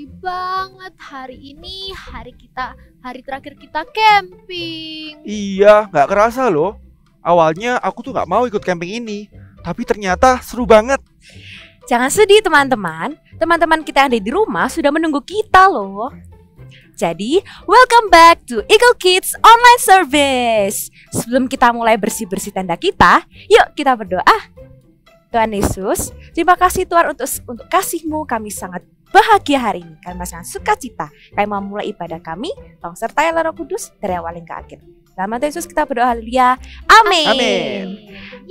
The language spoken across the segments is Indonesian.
sedih banget. Hari ini hari terakhir kita camping. Iya, nggak kerasa loh. Awalnya aku tuh nggak mau ikut camping ini, tapi ternyata seru banget. Jangan sedih teman-teman. Teman-teman kita yang ada di rumah sudah menunggu kita loh. Jadi, welcome back to Eagle Kids Online Service. Sebelum kita mulai bersih-bersih tenda kita, yuk kita berdoa. Tuhan Yesus, terima kasih Tuhan untuk kasih-Mu. Kami sangat bahagia hari ini. Kami sangat sukacita. Kami mau mulai ibadah kami. Tolong sertai Roh Kudus dari awal hingga akhir. Dalam nama Yesus kita berdoa, haleluya. Amin. Amin.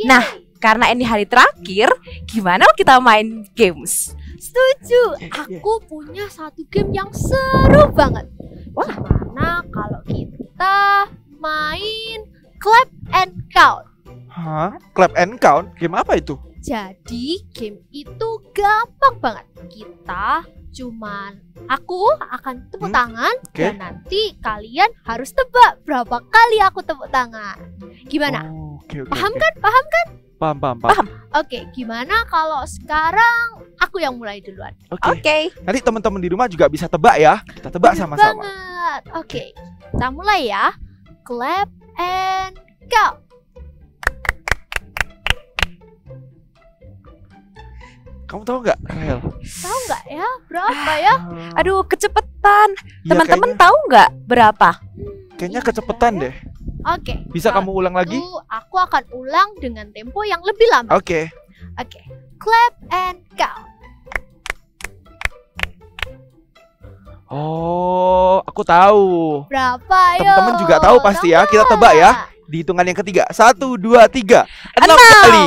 Nah, karena ini hari terakhir, gimana kita main games? Setuju. Aku punya satu game yang seru banget. Wah. Gimana kalau kita main Clap and Count? Hah? Clap and count? Game apa itu? Jadi game itu gampang banget. Aku akan tepuk tangan dan nanti kalian harus tebak berapa kali aku tepuk tangan. Gimana? Oh, oke. Paham kan? Paham kan? Paham. Oke, gimana kalau sekarang aku yang mulai duluan? Oke. Nanti teman-teman di rumah juga bisa tebak ya. Kita tebak Bener sama-sama. banget. Oke, kita mulai ya. Clap and count. Kamu tahu nggak, Rahel? Tahu nggak ya berapa ya? Aduh, kecepetan. Iya, Teman-teman tahu nggak berapa? kayaknya kecepatan deh. Oke. Bisa kamu ulang lagi? Aku akan ulang dengan tempo yang lebih lama. Oke. Oke. Clap and count. Oh, aku tahu. Berapa ayo? Teman-teman juga tahu pasti ya. Kita tebak ya. Di hitungan yang ketiga. 1, 2, 3. 6 kali.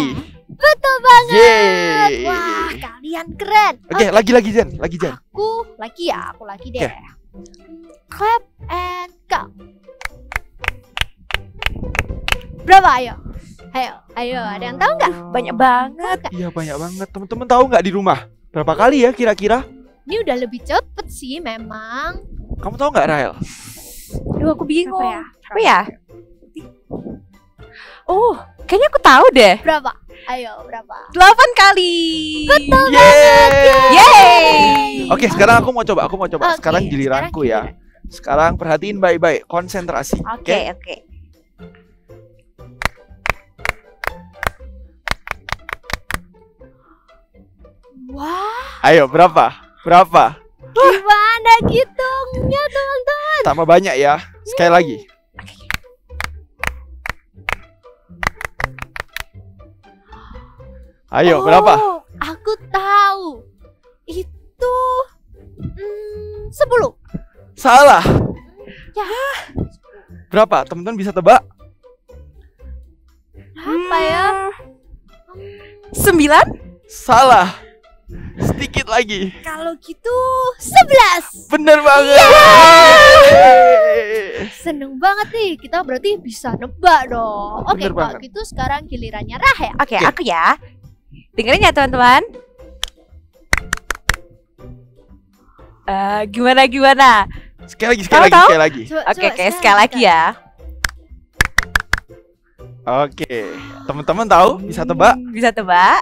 Betul banget. Yeay. Wah, kalian keren. Oke, lagi Jen. Aku lagi deh. Oke. Clap and count. Berapa ayo? Ayo, ada yang tahu nggak? Banyak banget. Iya, banyak banget. Teman-teman tahu nggak di rumah? Berapa kali ya kira-kira? Ini udah lebih cepet sih memang. Kamu tahu nggak, Rahel? Aduh, aku bingung. Berapa ya? Apa ya? Oh, kayaknya aku tahu deh. Berapa? Ayo, berapa? 8 kali. Betul Yeay. banget. Yeay. Oke, sekarang aku mau coba. Oke, Sekarang giliranku ya. Sekarang perhatiin baik-baik, konsentrasi. Oke. Wah, Ayo, berapa? gimana hitungnya teman-teman? Tambah banyak ya. Sekali lagi. Ayo, berapa? Oh, aku tahu. Itu 10. Salah. Ya, Berapa? Teman-teman bisa tebak? apa ya? 9? Salah. Sedikit lagi. Kalau gitu 11. Bener banget. Seneng banget nih, kita berarti bisa nebak dong. Oke, Bener kalau banget. gitu sekarang gilirannya Rahel. Oke, aku ya. Dengerin ya teman-teman. Gimana? Sekali Tahu? lagi. Oke, sekali lagi ya. Oke. Teman-teman tahu? Bisa tebak? Bisa tebak?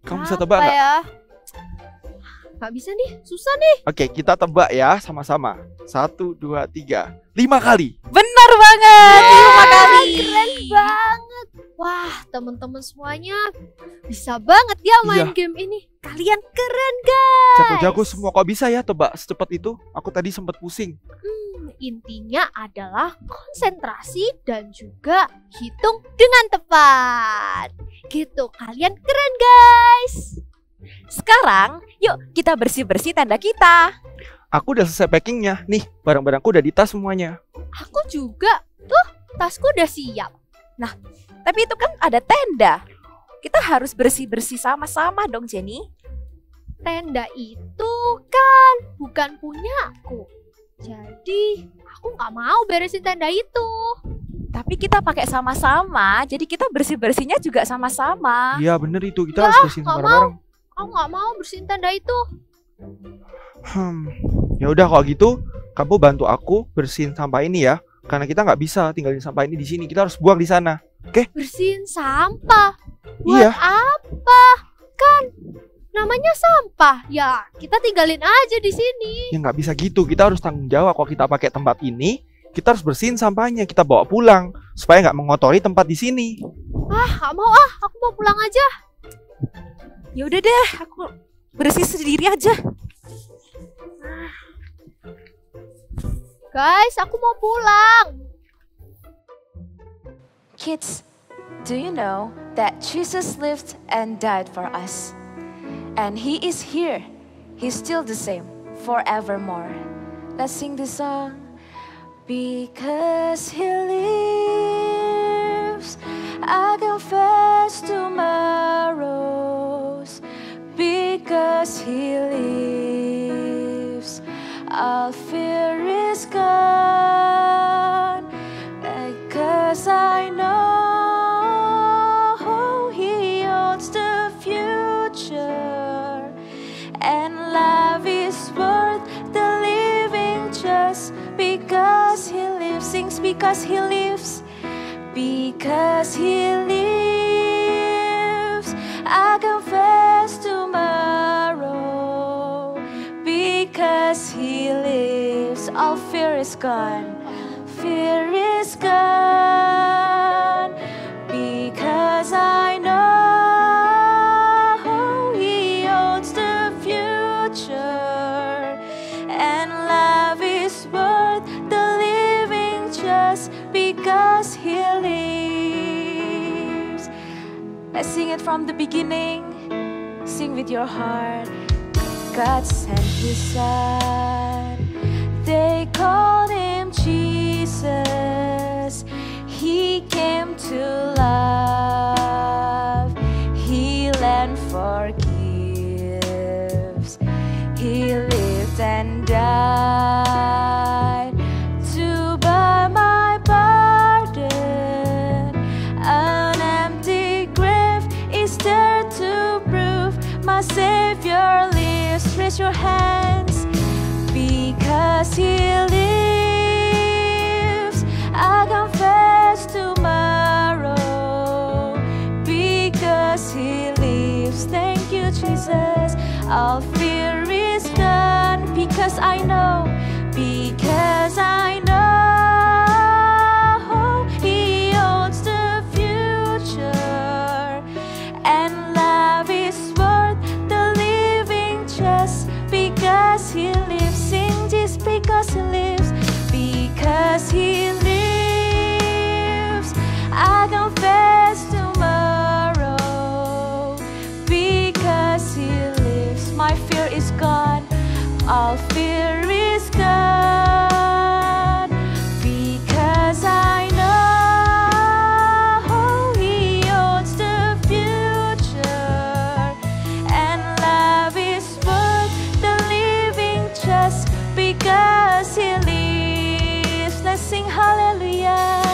Kamu bisa tebak Apa nggak? ya? Nggak bisa nih, susah nih. Oke, kita tebak ya sama-sama. 1, 2, 3. 5 kali. Benar banget. 5 kali. Keren banget. Wah, teman-teman semuanya bisa banget ya main Iya. game ini. Kalian keren guys. Jago-jago semua. Kok bisa ya tebak secepat itu? Aku tadi sempat pusing. Intinya adalah konsentrasi dan juga hitung dengan tepat. Gitu, kalian keren guys. Sekarang, yuk kita bersih-bersih tenda kita. Aku udah selesai packingnya. Nih, barang-barangku udah di tas semuanya. Aku juga. Tuh, tasku udah siap. Tapi itu kan ada tenda. Kita harus bersih-bersih sama-sama dong, Jenny. Tenda itu kan bukan punyaku. Jadi, aku nggak mau beresin tenda itu. Tapi kita pakai sama-sama, jadi kita bersih-bersihnya juga sama-sama. Iya, bener itu. Kita harus bersihin nggak bareng-bareng. Aku nggak mau bersihin tenda itu. Ya udah kalau gitu, kamu bantu aku bersihin sampah ini ya. Karena kita nggak bisa tinggalin sampah ini di sini. Kita harus buang di sana. Oke? Bersihin sampah? Buat Iya. apa? Kan Namanya sampah. Ya, kita tinggalin aja di sini. Ya nggak bisa gitu, kita harus tanggung jawab. Kalau kita pakai tempat ini, kita harus bersihin sampahnya, kita bawa pulang supaya nggak mengotori tempat di sini. Nggak mau ah, aku mau pulang aja. Ya udah deh, aku bersih sendiri aja. Guys, aku mau pulang. Kids, do you know that Jesus lived and died for us? And he is here. He's still the same forevermore. Let's sing this song. Because he lives, I confess tomorrows. Because he lives, all fear is gone. Because I know he owns the future, and life is worth the living just because he lives. Sings because he lives. Because he lives, I confess tomorrow. Because he lives, all fear is gone. Fear is gone. Because I know he owns the future, and life is worth the living just because he lives. Let's sing it from the beginning. Sing with your heart. God sent his son. They called him Jesus. He came to love, heal and forgives. He lived and died to bear my burden. An empty grave is there to prove my Savior lives. Raise your hands. Because he lives, I confess tomorrow. Because he lives, thank you, Jesus. All fear is gone. Because I know, because I know he owns the future, and life is worth the living just because he lives. Sing just because he lives. Because he lives, I confess tomorrow. Because he lives, my fear is gone. All fear is gone. Because I know he owns the future, and life is worth the living just because he lives. Let's sing hallelujah.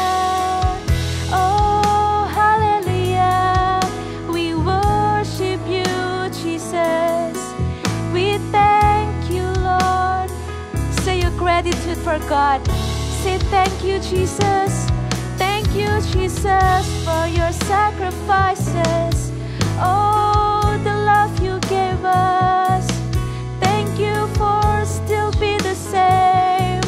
Oh, hallelujah. We worship you, Jesus. We thank you, Lord. Say your gratitude for God. Say thank you, Jesus. Thank you, Jesus, for your sacrifices. Oh, the love you gave us. Thank you for still be the same.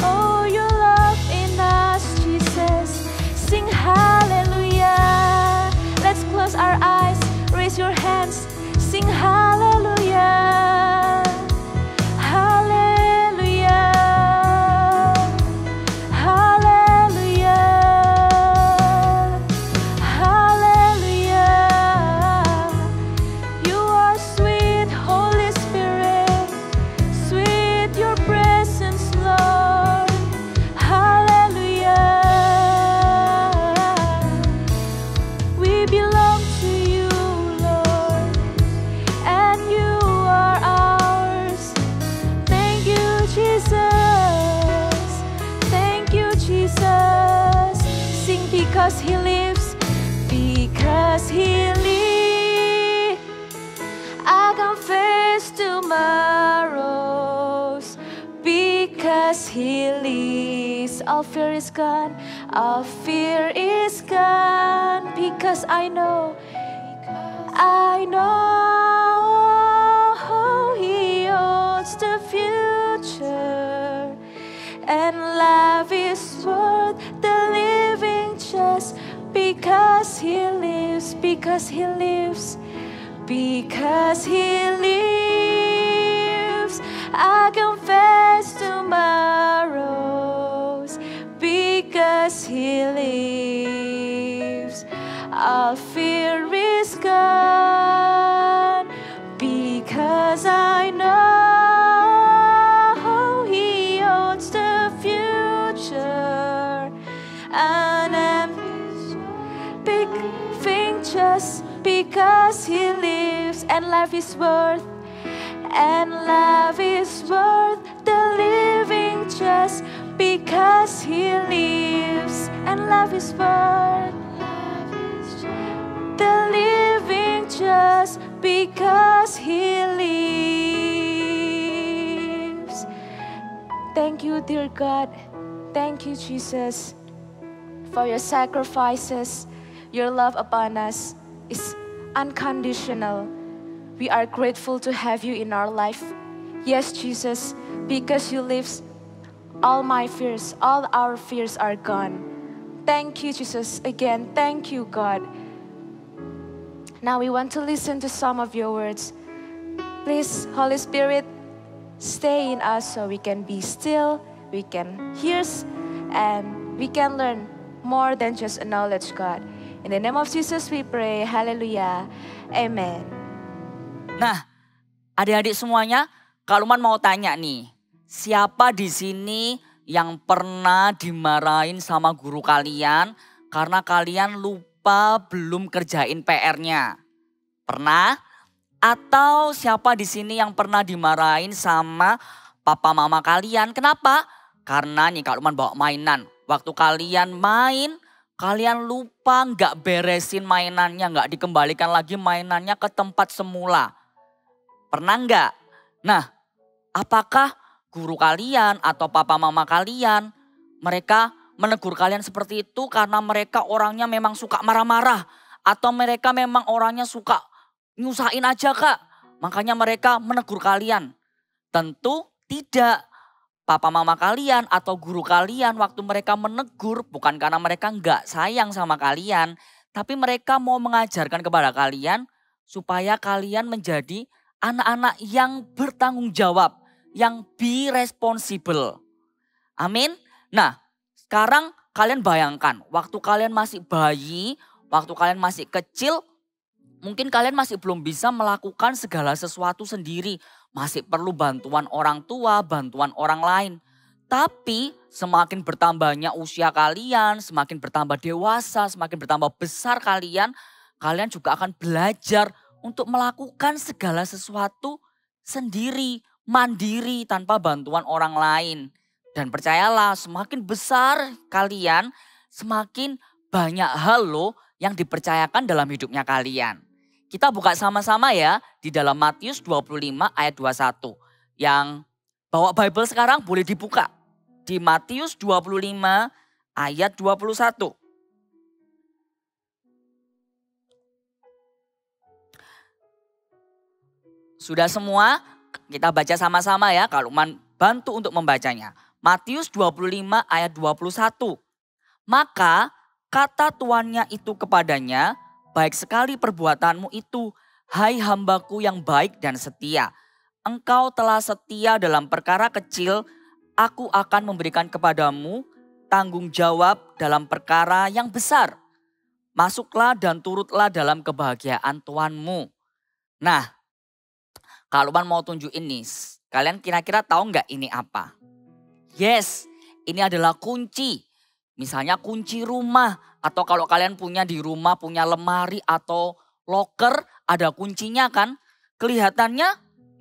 Oh, your love in us, Jesus. Sing hallelujah. Let's close our eyes. Raise your hands. Sing hallelujah. Hallelujah. Hallelujah. Hallelujah. You are sweet, Holy Spirit. Sweet your presence, Lord. Hallelujah. We belong to you, Lord, and you are ours. Thank you, Jesus. Thank you, Jesus. Sing because he lives. Because he lives, I confess tomorrows. Because he lives, all fear is gone. All fear is gone. Because I know And life is worth the living just because He lives, because He lives, because He lives. I confess tomorrows because He lives. All fear is gone because I know He owns the future. And I'm big thing just because He lives. And life is worth, and life is worth the living just because He lives. And life is worth the living just because He lives. Thank you, dear God. Thank you, Jesus, for your sacrifices. Your love upon us is unconditional. We are grateful to have you in our life. Yes, Jesus, because you live, all my fears, all our fears are gone. Thank you, Jesus. Again, thank you, God. Now we want to listen to some of your words. Please, Holy Spirit, stay in us so we can be still, we can hear, and we can learn more than just a knowledge, God. In the name of Jesus we pray, haleluya, amen. Nah, adik-adik semuanya, Kak Luman mau tanya nih, siapa di sini yang pernah dimarahin sama guru kalian karena kalian lupa belum kerjain PR-nya? Pernah? Atau siapa di sini yang pernah dimarahin sama papa mama kalian? Kenapa? Karena nih Kak Luman bawa mainan. Waktu kalian main, kalian lupa nggak beresin mainannya, nggak dikembalikan lagi mainannya ke tempat semula. Pernah nggak? Nah, apakah guru kalian atau papa mama kalian, mereka menegur kalian seperti itu karena mereka orangnya memang suka marah-marah, atau mereka memang orangnya suka nyusahin aja Kak, makanya mereka menegur kalian? Tentu tidak. Papa mama kalian atau guru kalian waktu mereka menegur bukan karena mereka nggak sayang sama kalian, tapi mereka mau mengajarkan kepada kalian supaya kalian menjadi anak-anak yang bertanggung jawab, yang be responsible. Amin. Nah, sekarang kalian bayangkan waktu kalian masih bayi, waktu kalian masih kecil, mungkin kalian masih belum bisa melakukan segala sesuatu sendiri. Masih perlu bantuan orang tua, bantuan orang lain. Tapi semakin bertambahnya usia kalian, semakin bertambah dewasa, semakin bertambah besar kalian, kalian juga akan belajar untuk melakukan segala sesuatu sendiri, mandiri tanpa bantuan orang lain. Dan percayalah, semakin besar kalian, semakin banyak hal loh yang dipercayakan dalam hidupnya kalian. Kita buka sama-sama ya di dalam Matius 25 ayat 21. Yang bawa Bible sekarang boleh dibuka. Di Matius 25 ayat 21. Sudah semua? Kita baca sama-sama ya. Kalau bantu untuk membacanya. Matius 25 ayat 21. Maka kata tuannya itu kepadanya, baik sekali perbuatanmu itu, hai hambaku yang baik dan setia. Engkau telah setia dalam perkara kecil, aku akan memberikan kepadamu tanggung jawab dalam perkara yang besar. Masuklah dan turutlah dalam kebahagiaan Tuanmu. Nah, kalau mau tunjukin nih, kalian kira-kira tahu nggak ini apa? Yes, ini adalah kunci. Misalnya kunci rumah, atau kalau kalian punya di rumah, punya lemari atau loker, ada kuncinya kan? Kelihatannya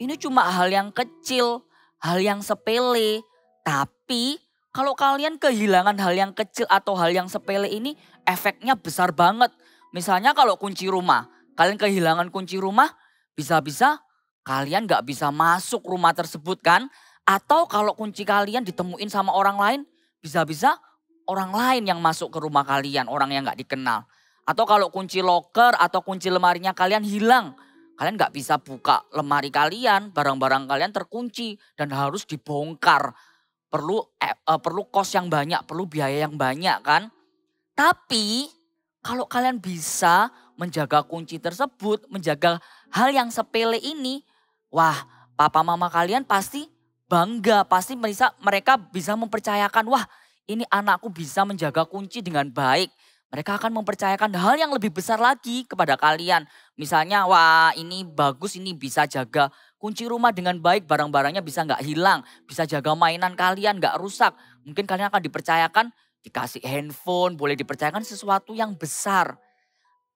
ini cuma hal yang kecil, hal yang sepele. Tapi kalau kalian kehilangan hal yang kecil atau hal yang sepele ini, efeknya besar banget. Misalnya kalau kunci rumah, kalian kehilangan kunci rumah, bisa-bisa kalian gak bisa masuk rumah tersebut kan? Atau kalau kunci kalian ditemuin sama orang lain, bisa-bisa orang lain yang masuk ke rumah kalian, orang yang gak dikenal. Atau kalau kunci loker atau kunci lemarinya kalian hilang, kalian gak bisa buka lemari kalian, barang-barang kalian terkunci dan harus dibongkar. perlu kos yang banyak, perlu biaya yang banyak kan. Tapi kalau kalian bisa menjaga kunci tersebut, menjaga hal yang sepele ini, wah papa mama kalian pasti bangga, pasti mereka bisa mempercayakan, wah ini anakku bisa menjaga kunci dengan baik. Mereka akan mempercayakan hal yang lebih besar lagi kepada kalian. Misalnya, wah ini bagus, ini bisa jaga kunci rumah dengan baik, barang-barangnya bisa nggak hilang, bisa jaga mainan kalian nggak rusak. Mungkin kalian akan dipercayakan dikasih handphone, boleh dipercayakan sesuatu yang besar.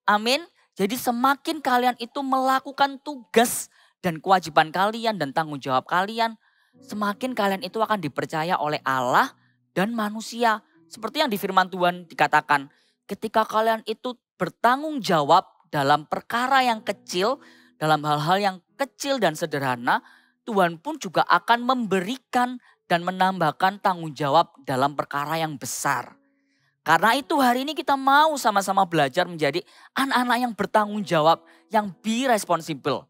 Amin. Jadi semakin kalian itu melakukan tugas dan kewajiban kalian dan tanggung jawab kalian, semakin kalian itu akan dipercaya oleh Allah dan manusia. Seperti yang di firman Tuhan dikatakan, ketika kalian itu bertanggung jawab dalam perkara yang kecil, dalam hal-hal yang kecil dan sederhana, Tuhan pun juga akan memberikan dan menambahkan tanggung jawab dalam perkara yang besar. Karena itu hari ini kita mau sama-sama belajar menjadi anak-anak yang bertanggung jawab, yang be responsible.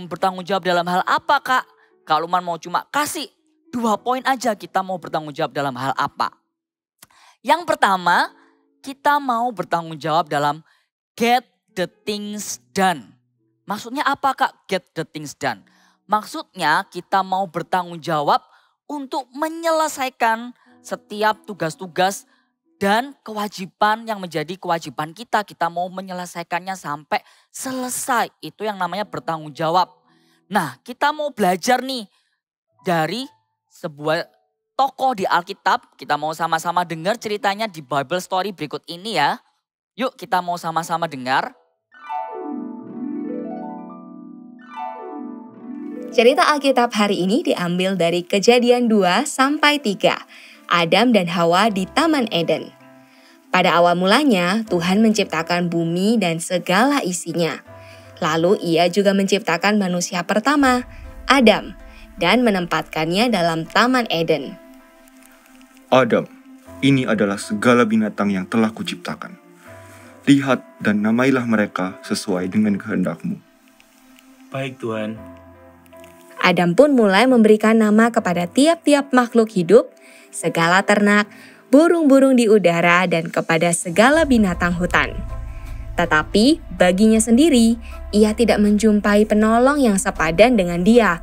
Bertanggung jawab dalam hal apa Kak? Kalau mau cuma kasih 2 poin aja, kita mau bertanggung jawab dalam hal apa? Yang pertama, kita mau bertanggung jawab dalam get the things done. Maksudnya apa Kak get the things done? Maksudnya kita mau bertanggung jawab untuk menyelesaikan setiap tugas-tugas dan kewajiban yang menjadi kewajiban kita. Kita mau menyelesaikannya sampai selesai. Itu yang namanya bertanggung jawab. Nah, kita mau belajar nih dari sebuah tokoh di Alkitab. Kita mau sama-sama dengar ceritanya di Bible Story berikut ini ya. Yuk kita mau sama-sama dengar. Cerita Alkitab hari ini diambil dari Kejadian 2 sampai 3. Adam dan Hawa di Taman Eden. Pada awal mulanya, Tuhan menciptakan bumi dan segala isinya. Lalu ia juga menciptakan manusia pertama, Adam, dan menempatkannya dalam Taman Eden. Adam, ini adalah segala binatang yang telah kuciptakan. Lihat dan namailah mereka sesuai dengan kehendak-Mu. Baik Tuhan. Adam pun mulai memberikan nama kepada tiap-tiap makhluk hidup, segala ternak, burung-burung di udara, dan kepada segala binatang hutan. Tetapi baginya sendiri, ia tidak menjumpai penolong yang sepadan dengan dia.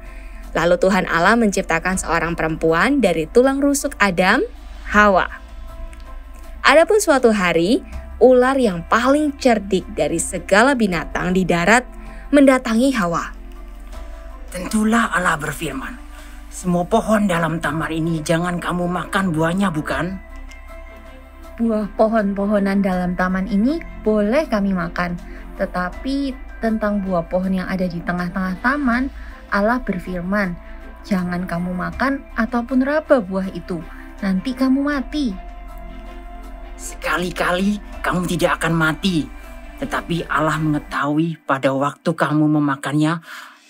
Lalu Tuhan Allah menciptakan seorang perempuan dari tulang rusuk Adam, Hawa. Adapun suatu hari, ular yang paling cerdik dari segala binatang di darat mendatangi Hawa. Tentulah Allah berfirman, semua pohon dalam taman ini jangan kamu makan buahnya, bukan? Buah pohon-pohonan dalam taman ini boleh kami makan. Tetapi tentang buah pohon yang ada di tengah-tengah taman, Allah berfirman, jangan kamu makan ataupun raba buah itu, nanti kamu mati. Sekali-kali kamu tidak akan mati, tetapi Allah mengetahui pada waktu kamu memakannya,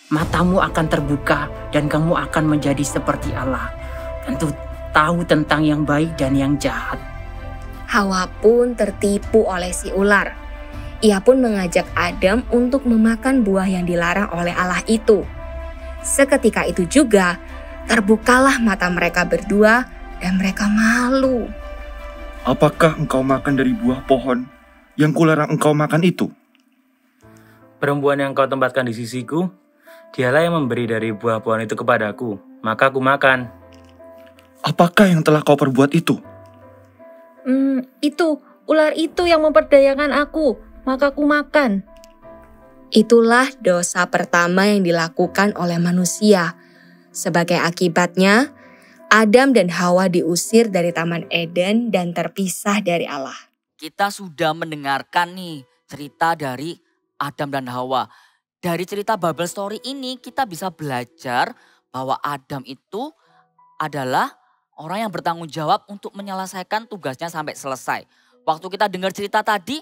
matamu akan terbuka dan kamu akan menjadi seperti Allah. Tentu tahu tentang yang baik dan yang jahat. Hawa pun tertipu oleh si ular. Ia pun mengajak Adam untuk memakan buah yang dilarang oleh Allah itu. Seketika itu juga, terbukalah mata mereka berdua dan mereka malu. Apakah engkau makan dari buah pohon yang kularang engkau makan itu? Perempuan yang kau tempatkan di sisiku, dialah yang memberi dari buah pohon itu kepadaku, maka aku makan. Apakah yang telah kau perbuat itu? Itu, ular itu yang memperdayakan aku, maka aku makan. Itulah dosa pertama yang dilakukan oleh manusia. Sebagai akibatnya, Adam dan Hawa diusir dari Taman Eden dan terpisah dari Allah. Kita sudah mendengarkan nih cerita dari Adam dan Hawa. Dari cerita Bible Story ini kita bisa belajar bahwa Adam itu adalah orang yang bertanggung jawab untuk menyelesaikan tugasnya sampai selesai. Waktu kita dengar cerita tadi,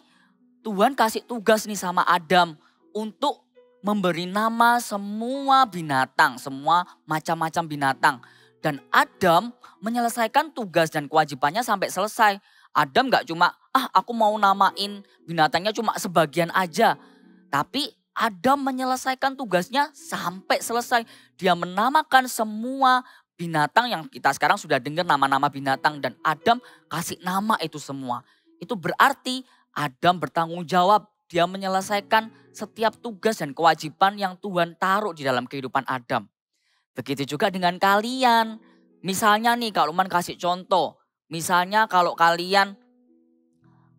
Tuhan kasih tugas nih sama Adam untuk memberi nama semua binatang, semua macam-macam binatang. Dan Adam menyelesaikan tugas dan kewajibannya sampai selesai. Adam gak cuma, aku mau namain binatangnya cuma sebagian aja. Tapi Adam menyelesaikan tugasnya sampai selesai. Dia menamakan semua binatang yang kita sekarang sudah dengar nama-nama binatang dan Adam kasih nama itu semua. Itu berarti Adam bertanggung jawab, dia menyelesaikan setiap tugas dan kewajiban yang Tuhan taruh di dalam kehidupan Adam. Begitu juga dengan kalian. Misalnya nih Kak Luman kasih contoh, misalnya kalau kalian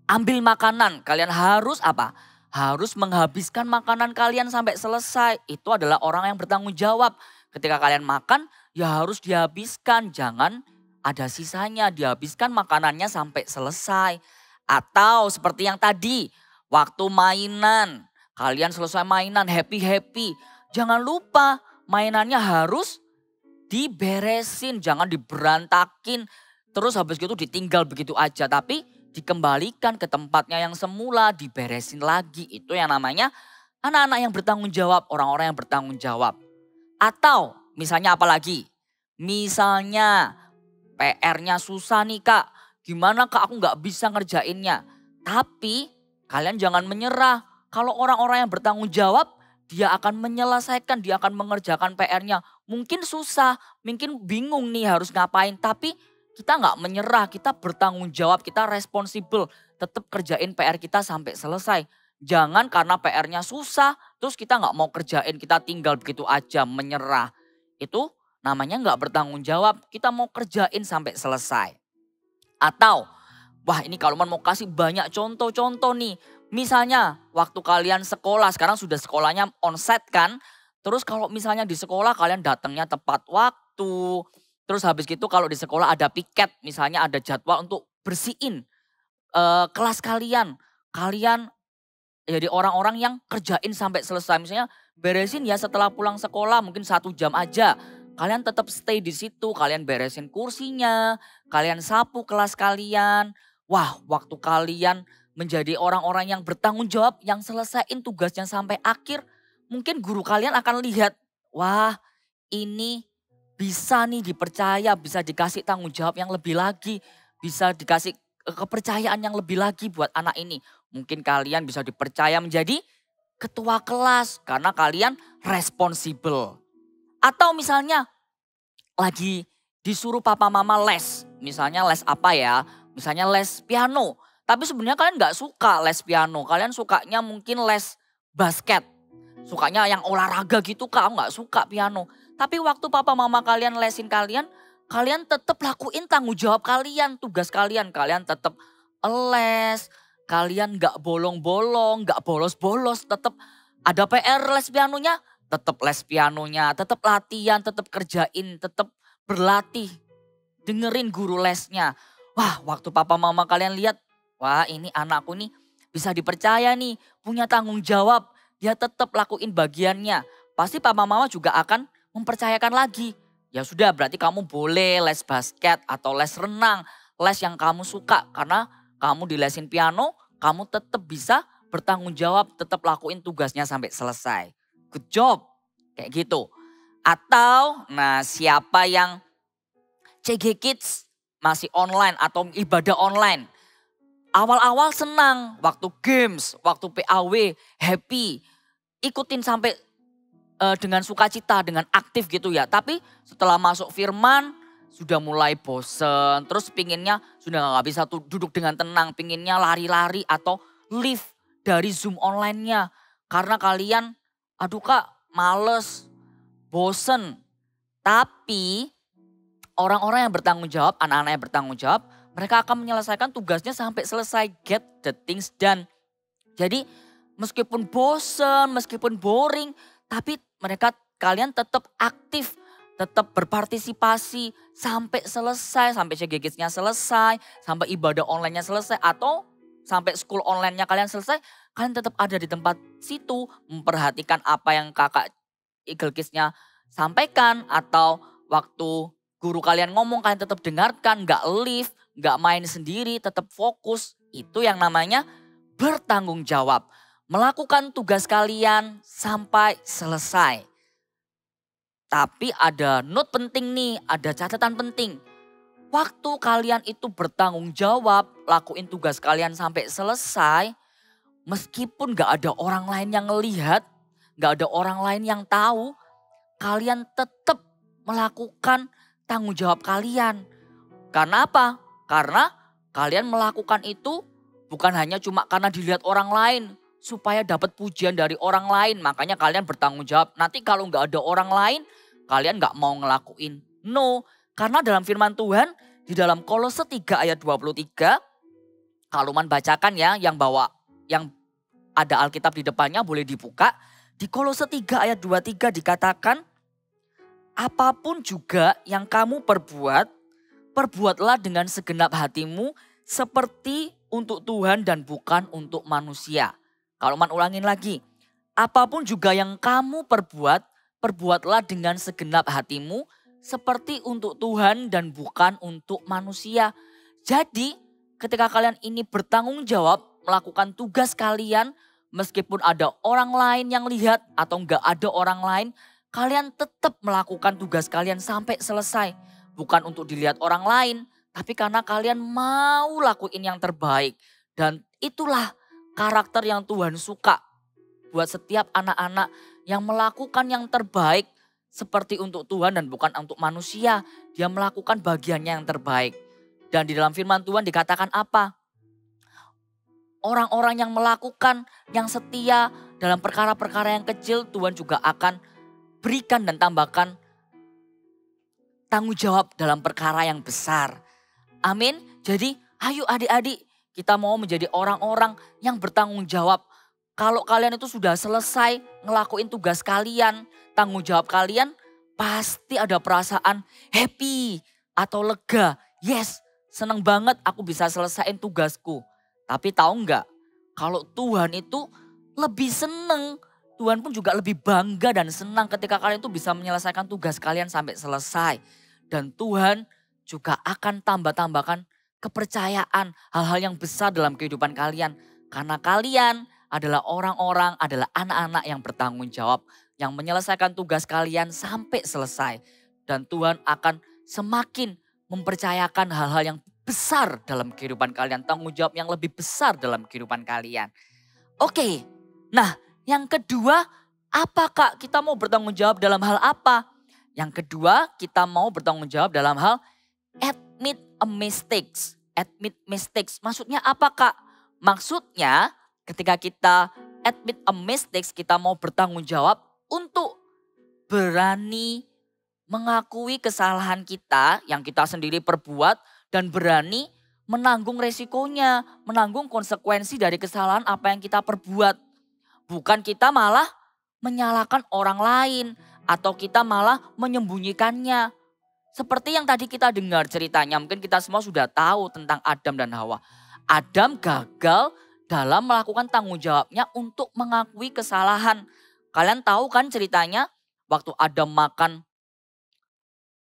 ambil makanan, kalian harus apa? Harus menghabiskan makanan kalian sampai selesai. Itu adalah orang yang bertanggung jawab. Ketika kalian makan, ya harus dihabiskan. Jangan ada sisanya, dihabiskan makanannya sampai selesai. Atau seperti yang tadi, waktu mainan. Kalian selesai mainan, happy-happy. Jangan lupa mainannya harus diberesin, jangan diberantakin. Terus habis itu ditinggal begitu aja. Tapi dikembalikan ke tempatnya yang semula, diberesin lagi. Itu yang namanya anak-anak yang bertanggung jawab, orang-orang yang bertanggung jawab. Atau misalnya apa lagi? Misalnya PR-nya susah nih Kak. Gimana Kak aku gak bisa ngerjainnya. Tapi kalian jangan menyerah. Kalau orang-orang yang bertanggung jawab, dia akan menyelesaikan, dia akan mengerjakan PR-nya. Mungkin susah, mungkin bingung nih harus ngapain. Tapi kita gak menyerah, kita bertanggung jawab, kita responsibel. Tetap kerjain PR kita sampai selesai. Jangan karena PR-nya susah, terus kita gak mau kerjain, kita tinggal begitu aja menyerah. Itu namanya gak bertanggung jawab, kita mau kerjain sampai selesai. Atau, wah ini Kak Luman mau kasih banyak contoh-contoh nih. Misalnya waktu kalian sekolah, sekarang sudah sekolahnya onsite kan. Terus kalau misalnya di sekolah kalian datangnya tepat waktu. Terus habis gitu kalau di sekolah ada piket, misalnya ada jadwal untuk bersihin kelas kalian. Kalian jadi orang-orang yang kerjain sampai selesai. Misalnya beresin ya setelah pulang sekolah mungkin 1 jam aja. Kalian tetap stay di situ, kalian beresin kursinya, kalian sapu kelas kalian. Wah, waktu kalian menjadi orang-orang yang bertanggung jawab, yang selesaiin tugasnya sampai akhir. Mungkin guru kalian akan lihat, wah ini bisa nih dipercaya, bisa dikasih tanggung jawab yang lebih lagi. Bisa dikasih kepercayaan yang lebih lagi buat anak ini. Mungkin kalian bisa dipercaya menjadi ketua kelas karena kalian responsibel. Atau misalnya lagi disuruh papa mama les. Misalnya les apa ya? Misalnya les piano. Tapi sebenarnya kalian gak suka les piano. Kalian sukanya mungkin les basket. Sukanya yang olahraga gitu Kak, gak suka piano. Tapi waktu papa mama kalian lesin kalian, kalian tetap lakuin tanggung jawab kalian, tugas kalian. Kalian tetap les, kalian gak bolong-bolong, gak bolos-bolos. Tetap ada PR les pianonya, tetap les pianonya. Tetap latihan, tetap kerjain, tetap berlatih. Dengerin guru lesnya. Wah waktu papa mama kalian lihat, wah ini anakku nih bisa dipercaya nih, punya tanggung jawab. Dia tetap lakuin bagiannya. Pasti papa mama juga akan mempercayakan lagi. Ya sudah berarti kamu boleh les basket atau les renang. Les yang kamu suka karena kamu dilesin piano, kamu tetap bisa bertanggung jawab, tetap lakuin tugasnya sampai selesai. Good job, kayak gitu. Atau nah siapa yang CG Kids masih online atau ibadah online. Awal-awal senang, waktu games, waktu PAW, happy. Ikutin sampai dengan sukacita, dengan aktif gitu ya. Tapi setelah masuk firman sudah mulai bosen. Terus pinginnya sudah gak bisa duduk dengan tenang. Pinginnya lari-lari atau leave dari Zoom online-nya. Karena kalian, aduh Kak males, bosen. Tapi orang-orang yang bertanggung jawab, anak-anak yang bertanggung jawab, mereka akan menyelesaikan tugasnya sampai selesai, get the things done. Jadi meskipun bosen, meskipun boring, tapi kalian tetap aktif, tetap berpartisipasi sampai selesai, sampai CG Kids-nya selesai, sampai ibadah online-nya selesai, atau sampai school online-nya kalian selesai, kalian tetap ada di tempat situ, memperhatikan apa yang kakak Eagle Kids-nya sampaikan, atau waktu guru kalian ngomong kalian tetap dengarkan, gak leave, gak main sendiri, tetap fokus. Itu yang namanya bertanggung jawab. Melakukan tugas kalian sampai selesai. Tapi ada note penting nih, ada catatan penting. Waktu kalian itu bertanggung jawab, lakuin tugas kalian sampai selesai. Meskipun gak ada orang lain yang ngelihat, gak ada orang lain yang tahu, kalian tetap melakukan tanggung jawab kalian. Karena apa? Karena kalian melakukan itu bukan hanya cuma karena dilihat orang lain, supaya dapat pujian dari orang lain. Makanya kalian bertanggung jawab. Nanti kalau nggak ada orang lain, kalian nggak mau ngelakuin. No, karena dalam firman Tuhan di dalam Kolose 3 ayat 23, kalau man bacakan ya, yang ada Alkitab di depannya boleh dibuka. Di Kolose 3 ayat 23 dikatakan, apapun juga yang kamu perbuat, perbuatlah dengan segenap hatimu seperti untuk Tuhan dan bukan untuk manusia. Kalau man ulangin lagi, apapun juga yang kamu perbuat, perbuatlah dengan segenap hatimu seperti untuk Tuhan dan bukan untuk manusia. Jadi ketika kalian ini bertanggung jawab melakukan tugas kalian, meskipun ada orang lain yang lihat atau enggak ada orang lain, kalian tetap melakukan tugas kalian sampai selesai. Bukan untuk dilihat orang lain, tapi karena kalian mau lakuin yang terbaik. Dan itulah karakter yang Tuhan suka buat setiap anak-anak yang melakukan yang terbaik seperti untuk Tuhan dan bukan untuk manusia. Dia melakukan bagiannya yang terbaik. Dan di dalam firman Tuhan dikatakan apa? Orang-orang yang melakukan yang setia dalam perkara-perkara yang kecil, Tuhan juga akan berikan dan tambahkan tanggung jawab dalam perkara yang besar. Amin. Jadi ayo adik-adik, kita mau menjadi orang-orang yang bertanggung jawab. Kalau kalian itu sudah selesai ngelakuin tugas kalian, tanggung jawab kalian, pasti ada perasaan happy atau lega. Yes, seneng banget aku bisa selesaiin tugasku. Tapi tahu nggak, kalau Tuhan itu lebih seneng, Tuhan pun juga lebih bangga dan senang ketika kalian itu bisa menyelesaikan tugas kalian sampai selesai. Dan Tuhan juga akan tambahkan kepercayaan hal-hal yang besar dalam kehidupan kalian. Karena kalian adalah orang-orang, adalah anak-anak yang bertanggung jawab. Yang menyelesaikan tugas kalian sampai selesai. Dan Tuhan akan semakin mempercayakan hal-hal yang besar dalam kehidupan kalian. Tanggung jawab yang lebih besar dalam kehidupan kalian. Oke, nah yang kedua, apa Kak? Kita mau bertanggung jawab dalam hal apa? Yang kedua, kita mau bertanggung jawab dalam hal admit a mistakes. Admit mistakes. Maksudnya apa Kak? Maksudnya ketika kita admit a mistakes, kita mau bertanggung jawab untuk berani mengakui kesalahan kita yang kita sendiri perbuat dan berani menanggung resikonya, menanggung konsekuensi dari kesalahan apa yang kita perbuat. Bukan kita malah menyalahkan orang lain atau kita malah menyembunyikannya. Seperti yang tadi kita dengar ceritanya, mungkin kita semua sudah tahu tentang Adam dan Hawa. Adam gagal dalam melakukan tanggung jawabnya untuk mengakui kesalahan. Kalian tahu kan ceritanya waktu Adam makan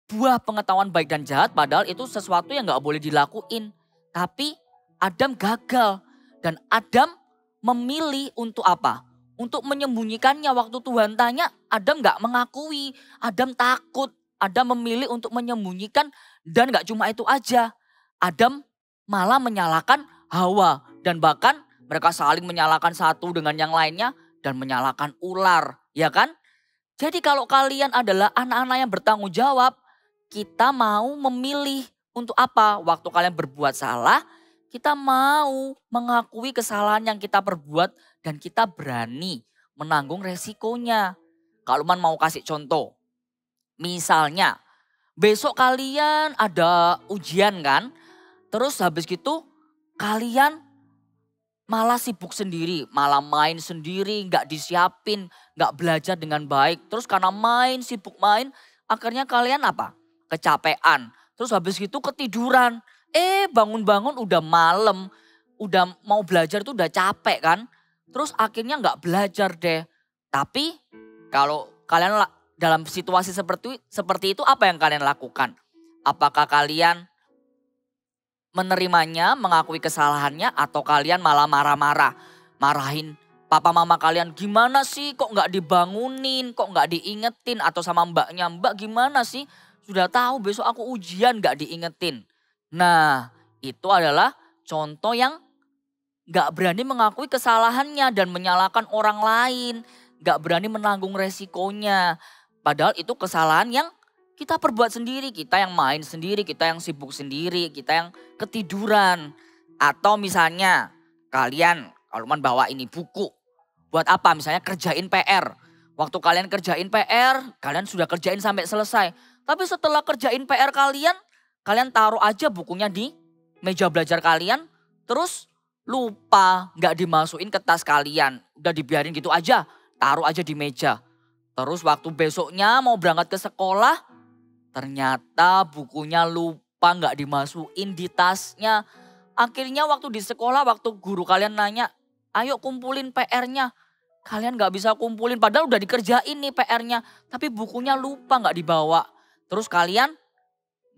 buah pengetahuan baik dan jahat, padahal itu sesuatu yang gak boleh dilakuin. Tapi Adam gagal dan Adam memilih untuk apa? Untuk menyembunyikannya. Waktu Tuhan tanya, Adam gak mengakui. Adam takut. Adam memilih untuk menyembunyikan dan gak cuma itu aja. Adam malah menyalahkan Hawa. Dan bahkan mereka saling menyalahkan satu dengan yang lainnya dan menyalahkan ular. Ya kan? Jadi kalau kalian adalah anak-anak yang bertanggung jawab, kita mau memilih untuk apa? Waktu kalian berbuat salah, kita mau mengakui kesalahan yang kita perbuat dan kita berani menanggung resikonya. Kalau man mau kasih contoh, misalnya besok kalian ada ujian kan, terus habis gitu kalian malah sibuk sendiri, malah main sendiri, gak disiapin, gak belajar dengan baik. Terus karena sibuk main, akhirnya kalian apa? Kecapean. Terus habis gitu ketiduran. Bangun-bangun udah malam, udah mau belajar itu udah capek kan. Terus akhirnya gak belajar deh. Tapi kalau kalian dalam situasi seperti itu apa yang kalian lakukan? Apakah kalian menerimanya, mengakui kesalahannya, atau kalian malah marah-marah? Marahin papa mama kalian, gimana sih kok gak dibangunin, kok gak diingetin, atau sama mbaknya, mbak gimana sih? Sudah tahu besok aku ujian gak diingetin. Nah itu adalah contoh yang gak berani mengakui kesalahannya dan menyalahkan orang lain. Gak berani menanggung resikonya. Padahal itu kesalahan yang kita perbuat sendiri, kita yang main sendiri, kita yang sibuk sendiri, kita yang ketiduran. Atau misalnya kalian, kalau bawa ini buku, buat apa? Misalnya kerjain PR. Waktu kalian kerjain PR, kalian sudah kerjain sampai selesai. Tapi setelah kerjain PR kalian taruh aja bukunya di meja belajar kalian, terus lupa, nggak dimasukin ke tas kalian. Udah dibiarin gitu aja, taruh aja di meja. Terus waktu besoknya mau berangkat ke sekolah, ternyata bukunya lupa, nggak dimasukin di tasnya. Akhirnya waktu di sekolah, waktu guru kalian nanya, ayo kumpulin PR-nya. Kalian nggak bisa kumpulin, padahal udah dikerjain nih PR-nya. Tapi bukunya lupa, nggak dibawa. Terus kalian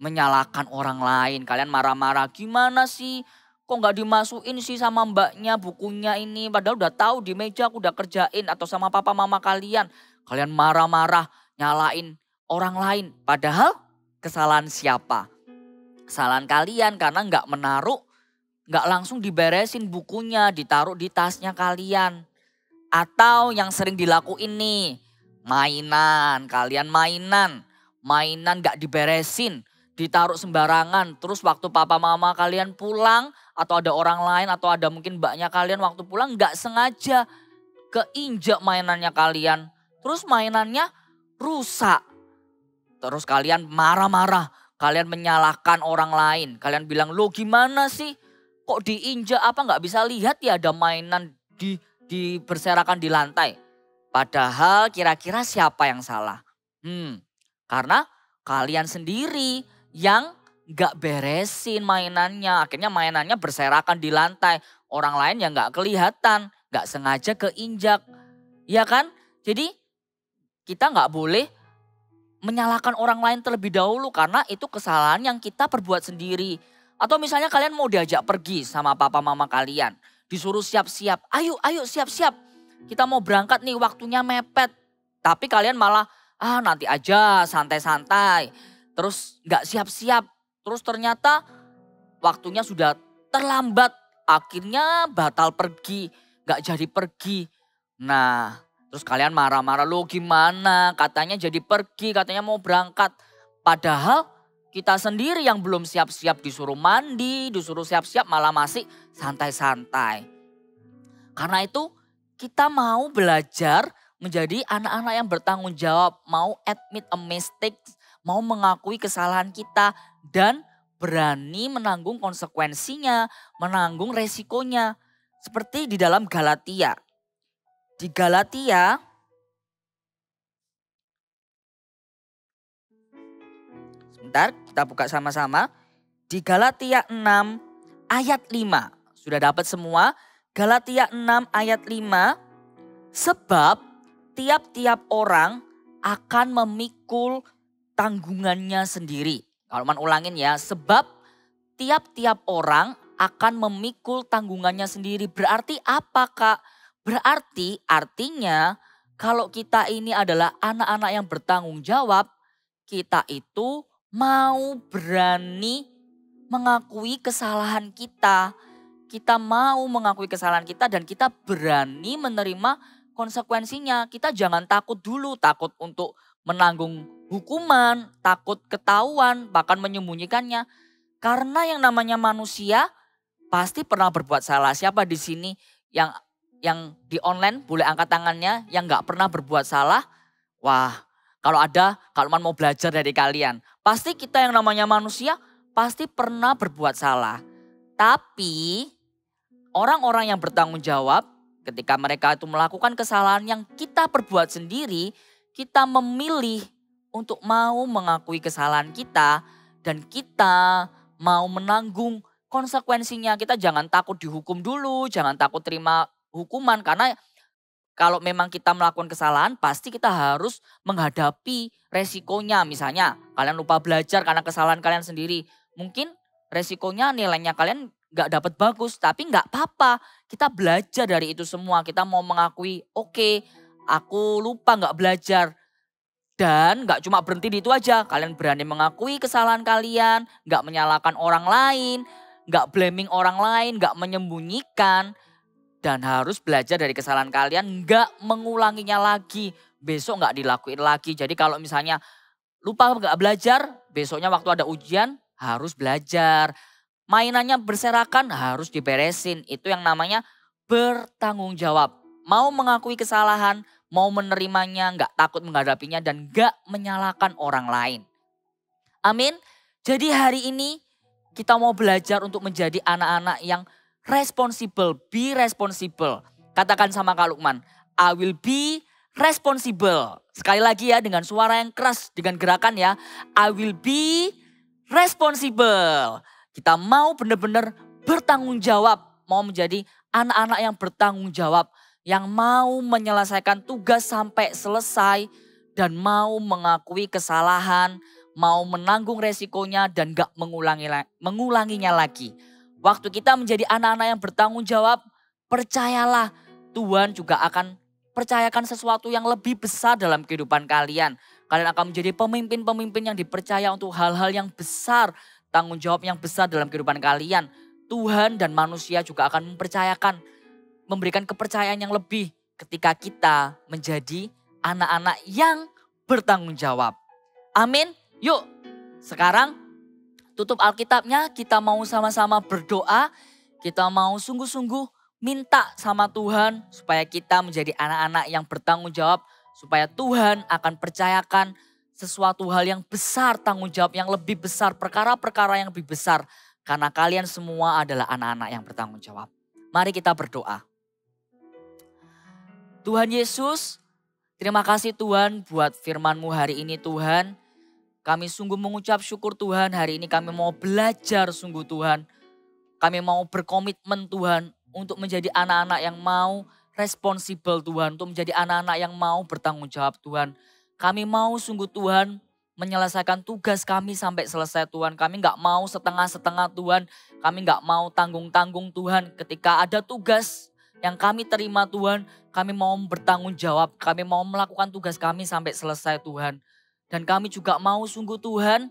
menyalahkan orang lain, kalian marah-marah, gimana sih? Kok nggak dimasukin sih sama mbaknya bukunya ini? Padahal udah tahu di meja aku udah kerjain, atau sama papa mama kalian. Kalian marah-marah, nyalain orang lain. Padahal kesalahan siapa? Kesalahan kalian karena nggak menaruh, nggak langsung diberesin bukunya, ditaruh di tasnya kalian. Atau yang sering dilakuin nih, mainan, kalian mainan nggak diberesin, ditaruh sembarangan. Terus waktu papa mama kalian pulang, atau ada orang lain, atau ada mungkin mbaknya kalian waktu pulang nggak sengaja keinjak mainannya kalian. Terus mainannya rusak. Terus kalian marah-marah, kalian menyalahkan orang lain. Kalian bilang, lo gimana sih? Kok diinjak, apa nggak bisa lihat ya ada mainan berserakan di lantai. Padahal kira-kira siapa yang salah? Karena kalian sendiri yang gak beresin mainannya. Akhirnya mainannya berserakan di lantai. Orang lain yang gak kelihatan, gak sengaja keinjak. Ya kan? Jadi kita gak boleh menyalahkan orang lain terlebih dahulu. Karena itu kesalahan yang kita perbuat sendiri. Atau misalnya kalian mau diajak pergi sama papa mama kalian. Disuruh siap-siap, ayo siap-siap. Kita mau berangkat nih, waktunya mepet. Tapi kalian malah, nanti aja santai-santai. Terus gak siap-siap. Terus ternyata waktunya sudah terlambat. Akhirnya batal pergi, gak jadi pergi. Nah, terus kalian marah-marah, lo gimana? Katanya jadi pergi, katanya mau berangkat. Padahal kita sendiri yang belum siap-siap, disuruh mandi, disuruh siap-siap, malah masih santai-santai. Karena itu kita mau belajar menjadi anak-anak yang bertanggung jawab, mau admit a mistake, mau mengakui kesalahan kita dan berani menanggung konsekuensinya, menanggung resikonya. Seperti di dalam Galatia. Di Galatia, sebentar kita buka sama-sama. Di Galatia 6 ayat 5. Sudah dapat semua? Galatia 6 ayat 5. Sebab tiap-tiap orang akan memikul tanggungannya sendiri. Kalau ulangin ya, sebab tiap-tiap orang akan memikul tanggungannya sendiri. Berarti apa Kak? Berarti artinya kalau kita ini adalah anak-anak yang bertanggung jawab, kita itu mau berani mengakui kesalahan kita. Kita mau mengakui kesalahan kita dan kita berani menerima konsekuensinya. Kita jangan takut dulu, takut untuk menanggung hukuman, takut ketahuan, bahkan menyembunyikannya. Karena yang namanya manusia pasti pernah berbuat salah. Siapa di sini yang di online boleh angkat tangannya yang gak pernah berbuat salah? Wah, kalau ada, kalau mau belajar dari kalian. Pasti kita yang namanya manusia pasti pernah berbuat salah. Tapi orang-orang yang bertanggung jawab ketika mereka itu melakukan kesalahan yang kita perbuat sendiri, kita memilih untuk mau mengakui kesalahan kita dan kita mau menanggung konsekuensinya. Kita jangan takut dihukum dulu, jangan takut terima hukuman karena kalau memang kita melakukan kesalahan pasti kita harus menghadapi resikonya. Misalnya kalian lupa belajar karena kesalahan kalian sendiri. Mungkin resikonya nilainya kalian gak dapat bagus tapi gak apa-apa. Kita belajar dari itu semua. Kita mau mengakui oke, aku lupa gak belajar. Dan gak cuma berhenti di itu aja. Kalian berani mengakui kesalahan kalian, gak menyalahkan orang lain, gak blaming orang lain, gak menyembunyikan. Dan harus belajar dari kesalahan kalian, gak mengulanginya lagi. Besok gak dilakuin lagi. Jadi kalau misalnya lupa nggak belajar, besoknya waktu ada ujian harus belajar. Mainannya berserakan harus diberesin. Itu yang namanya bertanggung jawab. Mau mengakui kesalahan, mau menerimanya, nggak takut menghadapinya dan nggak menyalahkan orang lain. Amin. Jadi hari ini kita mau belajar untuk menjadi anak-anak yang responsible. Be responsible. Katakan sama Kak Lukman, I will be responsible. Sekali lagi ya dengan suara yang keras, dengan gerakan ya. I will be responsible. Kita mau benar-benar bertanggung jawab. Mau menjadi anak-anak yang bertanggung jawab. Yang mau menyelesaikan tugas sampai selesai. Dan mau mengakui kesalahan. Mau menanggung resikonya dan gak mengulanginya lagi. Waktu kita menjadi anak-anak yang bertanggung jawab, percayalah Tuhan juga akan percayakan sesuatu yang lebih besar dalam kehidupan kalian. Kalian akan menjadi pemimpin-pemimpin yang dipercaya untuk hal-hal yang besar, tanggung jawab yang besar dalam kehidupan kalian. Tuhan dan manusia juga akan memberikan kepercayaan yang lebih ketika kita menjadi anak-anak yang bertanggung jawab. Amin. Yuk, sekarang tutup Alkitabnya, kita mau sama-sama berdoa, kita mau sungguh-sungguh minta sama Tuhan supaya kita menjadi anak-anak yang bertanggung jawab, supaya Tuhan akan percayakan sesuatu hal yang besar, tanggung jawab yang lebih besar, perkara-perkara yang lebih besar. Karena kalian semua adalah anak-anak yang bertanggung jawab. Mari kita berdoa. Tuhan Yesus, terima kasih Tuhan buat firman-Mu hari ini Tuhan. Kami sungguh mengucap syukur Tuhan, hari ini kami mau belajar sungguh Tuhan. Kami mau berkomitmen Tuhan untuk menjadi anak-anak yang mau responsibel Tuhan. Untuk menjadi anak-anak yang mau bertanggung jawab Tuhan. Kami mau sungguh Tuhan menyelesaikan tugas kami sampai selesai Tuhan. Kami gak mau setengah-setengah Tuhan. Kami gak mau tanggung-tanggung Tuhan. Ketika ada tugas yang kami terima Tuhan, kami mau bertanggung jawab. Kami mau melakukan tugas kami sampai selesai Tuhan. Dan kami juga mau sungguh Tuhan,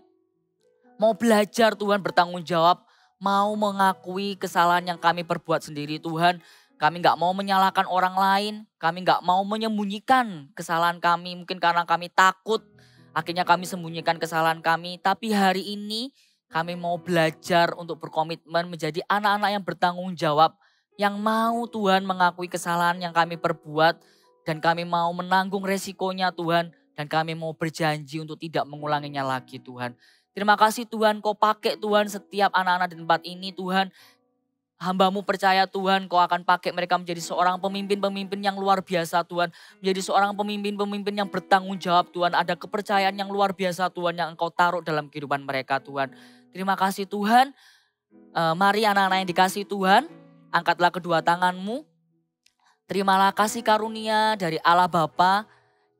mau belajar Tuhan bertanggung jawab, mau mengakui kesalahan yang kami perbuat sendiri Tuhan. Kami gak mau menyalahkan orang lain, kami gak mau menyembunyikan kesalahan kami. Mungkin karena kami takut, akhirnya kami sembunyikan kesalahan kami. Tapi hari ini kami mau belajar untuk berkomitmen menjadi anak-anak yang bertanggung jawab. Yang mau Tuhan mengakui kesalahan yang kami perbuat. Dan kami mau menanggung resikonya Tuhan. Dan kami mau berjanji untuk tidak mengulanginya lagi Tuhan. Terima kasih Tuhan, Kau pakai Tuhan setiap anak-anak di tempat ini Tuhan. Hamba-Mu percaya Tuhan, Kau akan pakai mereka menjadi seorang pemimpin-pemimpin yang luar biasa Tuhan. Menjadi seorang pemimpin-pemimpin yang bertanggung jawab Tuhan. Ada kepercayaan yang luar biasa Tuhan yang Engkau taruh dalam kehidupan mereka Tuhan. Terima kasih Tuhan. Mari anak-anak yang dikasih Tuhan, angkatlah kedua tanganmu. Terimalah kasih karunia dari Allah Bapa.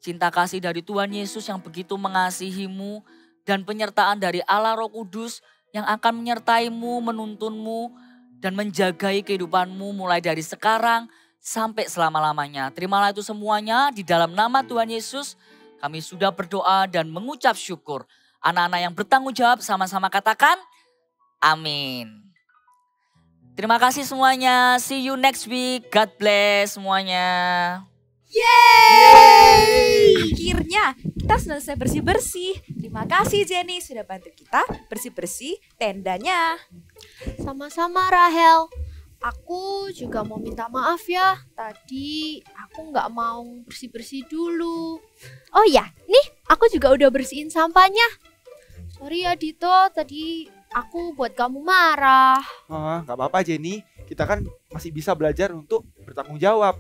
Cinta kasih dari Tuhan Yesus yang begitu mengasihimu dan penyertaan dari Allah Roh Kudus yang akan menyertaimu, menuntunmu dan menjagai kehidupanmu mulai dari sekarang sampai selama-lamanya. Terimalah itu semuanya di dalam nama Tuhan Yesus. Kami sudah berdoa dan mengucap syukur. Anak-anak yang bertanggung jawab sama-sama katakan amin. Terima kasih semuanya. See you next week. God bless semuanya. Yeay! Akhirnya kita selesai bersih-bersih. Terima kasih Jenny sudah bantu kita bersih-bersih tendanya. Sama-sama Rahel. Aku juga mau minta maaf ya. Tadi aku nggak mau bersih-bersih dulu. Oh ya, nih aku juga udah bersihin sampahnya. Sorry ya Dito, tadi aku buat kamu marah. Gak apa-apa Jenny, kita kan masih bisa belajar untuk bertanggung jawab.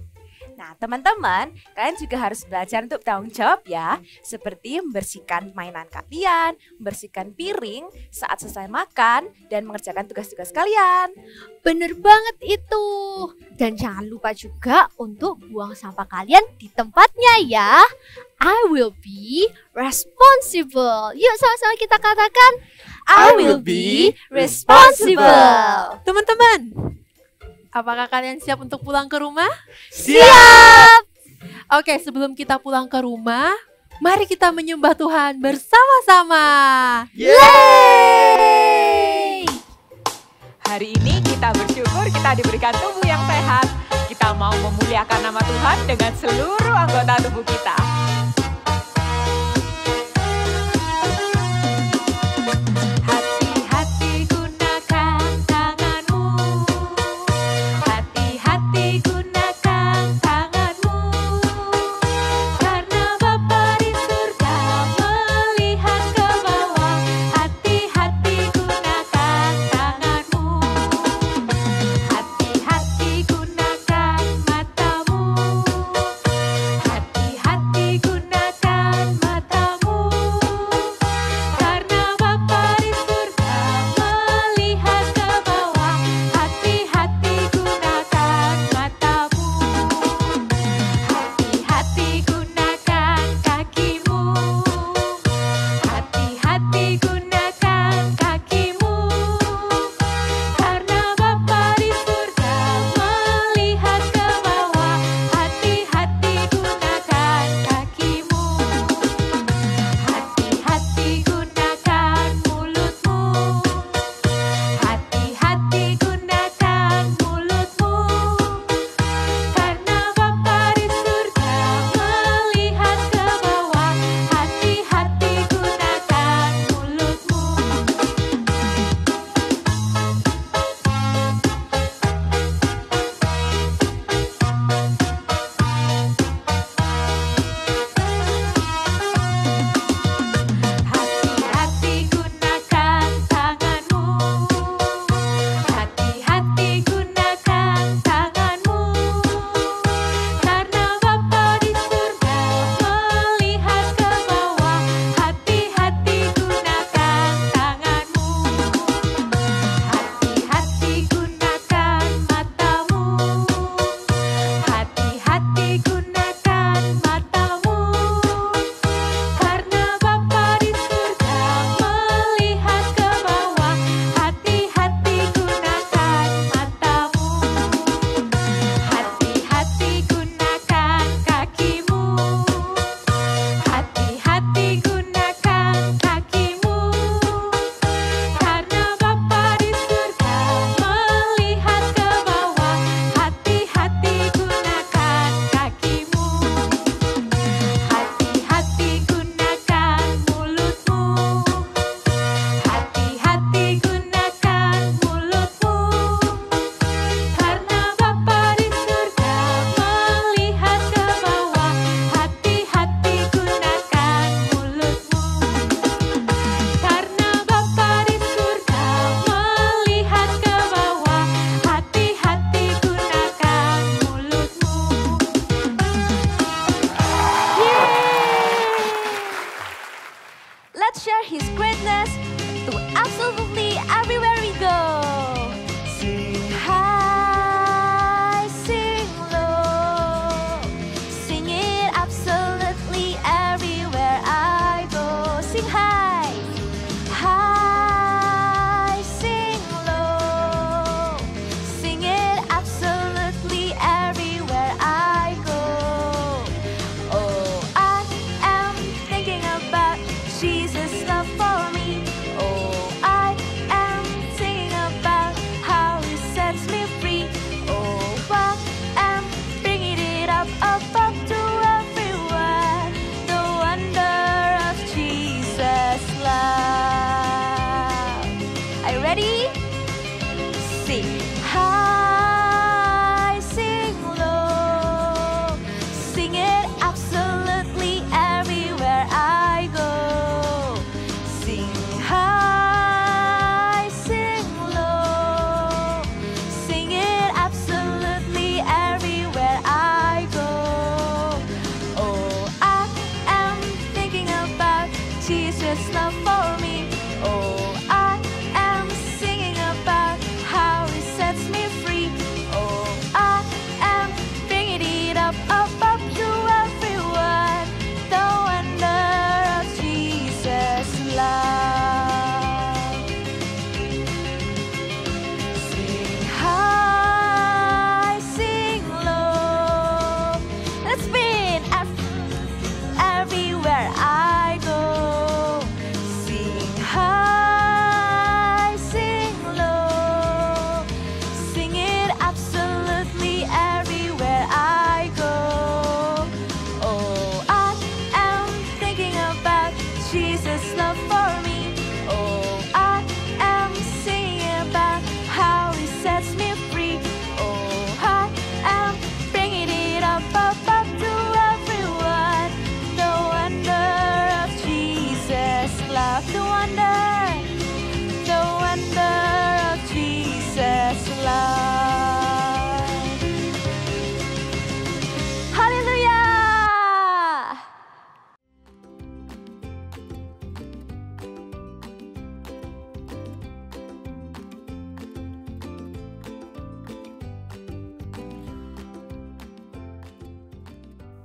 Nah teman-teman, kalian juga harus belajar untuk bertanggung jawab ya. Seperti membersihkan mainan kalian, membersihkan piring saat selesai makan, dan mengerjakan tugas-tugas kalian. Bener banget itu. Dan jangan lupa juga untuk buang sampah kalian di tempatnya ya. I will be responsible. Yuk sama-sama kita katakan, I will be responsible. Teman-teman, apakah kalian siap untuk pulang ke rumah? Siap! Oke, sebelum kita pulang ke rumah, mari kita menyembah Tuhan bersama-sama. Yeay! Hari ini kita bersyukur kita diberikan tubuh yang sehat. Kita mau memuliakan nama Tuhan dengan seluruh anggota tubuh kita.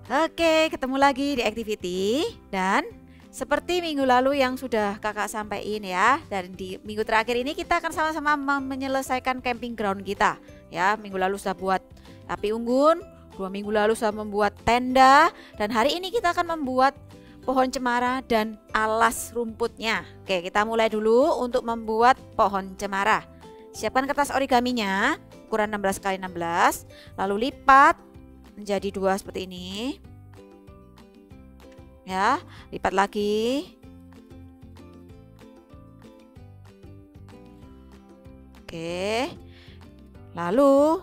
Oke, ketemu lagi di activity. Dan seperti minggu lalu yang sudah kakak sampaikan ya, dan di minggu terakhir ini kita akan sama-sama menyelesaikan camping ground kita. Ya, minggu lalu sudah buat api unggun, 2 minggu lalu sudah membuat tenda, dan hari ini kita akan membuat pohon cemara dan alas rumputnya. Oke, kita mulai dulu untuk membuat pohon cemara. Siapkan kertas origaminya, ukuran 16 x 16, lalu lipat menjadi 2 seperti ini. Ya, lipat lagi. Oke. Lalu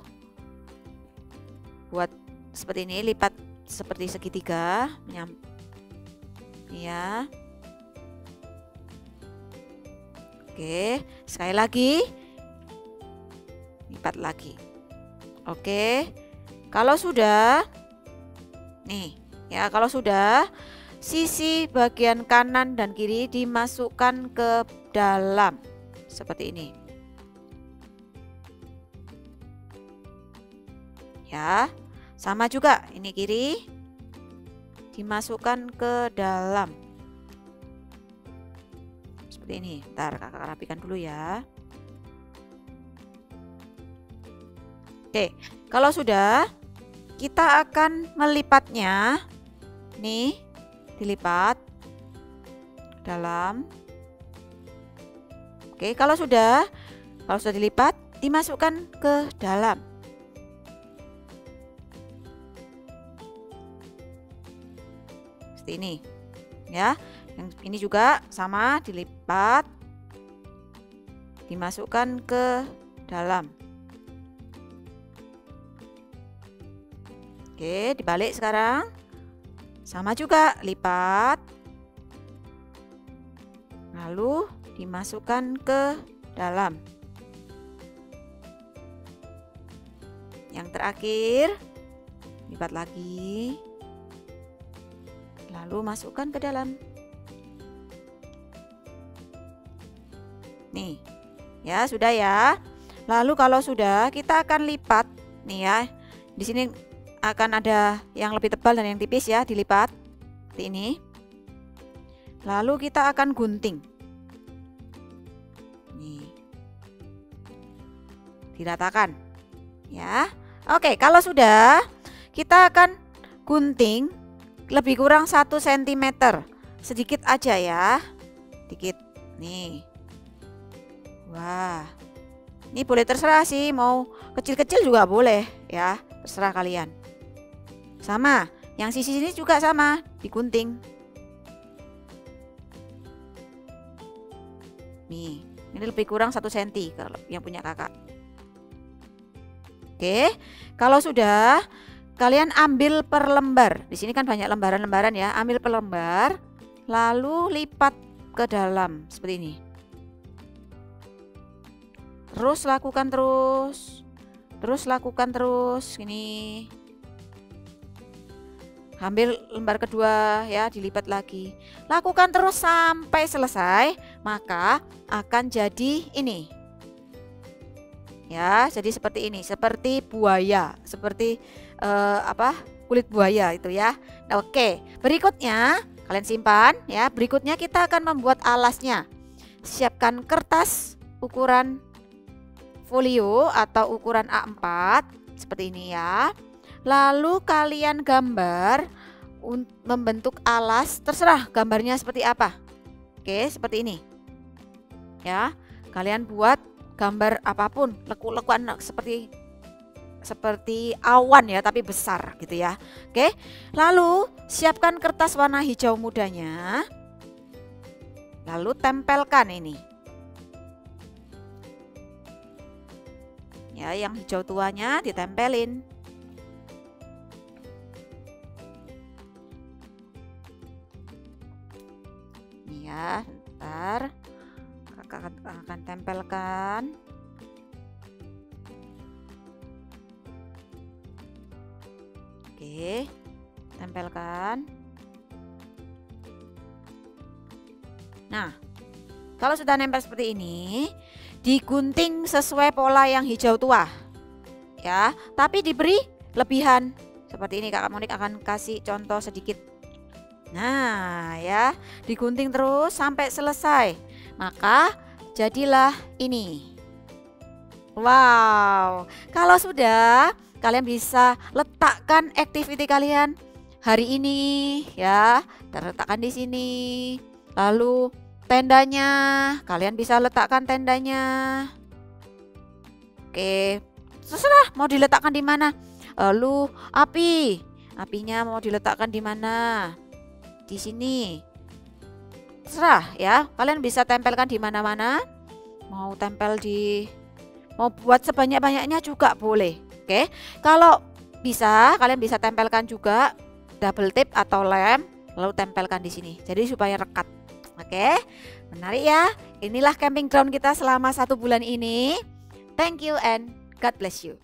buat seperti ini, lipat seperti segitiga, ya. Oke, sekali lagi. Lipat lagi. Oke. Kalau sudah, nih ya, kalau sudah, sisi bagian kanan dan kiri dimasukkan ke dalam seperti ini. Ya, sama juga ini kiri dimasukkan ke dalam seperti ini. Ntar kakak rapikan dulu ya. Oke, kalau sudah, kita akan melipatnya. Nih, dilipat dalam. Oke, kalau sudah dilipat, dimasukkan ke dalam. Seperti ini. Ya, yang ini juga sama, dilipat, dimasukkan ke dalam. Oke, dibalik sekarang. Sama juga, lipat. Lalu dimasukkan ke dalam. Yang terakhir, lipat lagi. Lalu masukkan ke dalam. Nih. Ya, sudah ya. Lalu kalau sudah, kita akan lipat nih ya. Di sini akan ada yang lebih tebal dan yang tipis ya, dilipat seperti ini. Lalu kita akan gunting. Nih. Diratakan. Ya. Oke, kalau sudah, kita akan gunting lebih kurang 1 cm. Sedikit aja ya. Dikit. Nih. Wah. Ini boleh terserah sih, mau kecil-kecil juga boleh ya, terserah kalian. Sama, yang sisi sini juga sama, digunting. Nih, ini lebih kurang 1 cm kalau yang punya kakak. Oke, kalau sudah, kalian ambil per lembar. Di sini kan banyak lembaran-lembaran ya, ambil per lembar, lalu lipat ke dalam seperti ini. Terus lakukan terus, ini. Ambil lembar kedua ya, dilipat lagi. Lakukan terus sampai selesai, maka akan jadi ini. Ya, jadi seperti ini, seperti buaya, seperti kulit buaya itu ya. Nah, oke, berikutnya kalian simpan ya. Berikutnya kita akan membuat alasnya. Siapkan kertas ukuran folio atau ukuran A4 seperti ini ya. Lalu kalian gambar membentuk alas, terserah gambarnya seperti apa. Oke, seperti ini. Ya, kalian buat gambar apapun, lekuk-lekuan seperti awan ya, tapi besar gitu ya. Oke. Lalu siapkan kertas warna hijau mudanya. Lalu tempelkan ini. Ya, yang hijau tuanya ditempelin. Ya, ntar kakak akan tempelkan. Oke, tempelkan. Nah, kalau sudah nempel seperti ini, digunting sesuai pola yang hijau tua. Ya, tapi diberi lebihan Seperti ini, Kakak Monik akan kasih contoh sedikit. Nah, ya, digunting terus sampai selesai. Maka jadilah ini. Wow, kalau sudah, kalian bisa letakkan activity kalian hari ini ya, terletakkan di sini. Lalu tendanya, kalian bisa letakkan tendanya. Oke, terserah mau diletakkan di mana. Lalu apinya mau diletakkan di mana? Di sini. Terserah ya, kalian bisa tempelkan di mana-mana. Mau tempel mau buat sebanyak-banyaknya juga boleh. Oke, kalau bisa kalian bisa tempelkan juga double tape atau lem, lalu tempelkan di sini. Jadi supaya rekat. Oke, menarik ya. Inilah camping ground kita selama 1 bulan ini. Thank you and God bless you.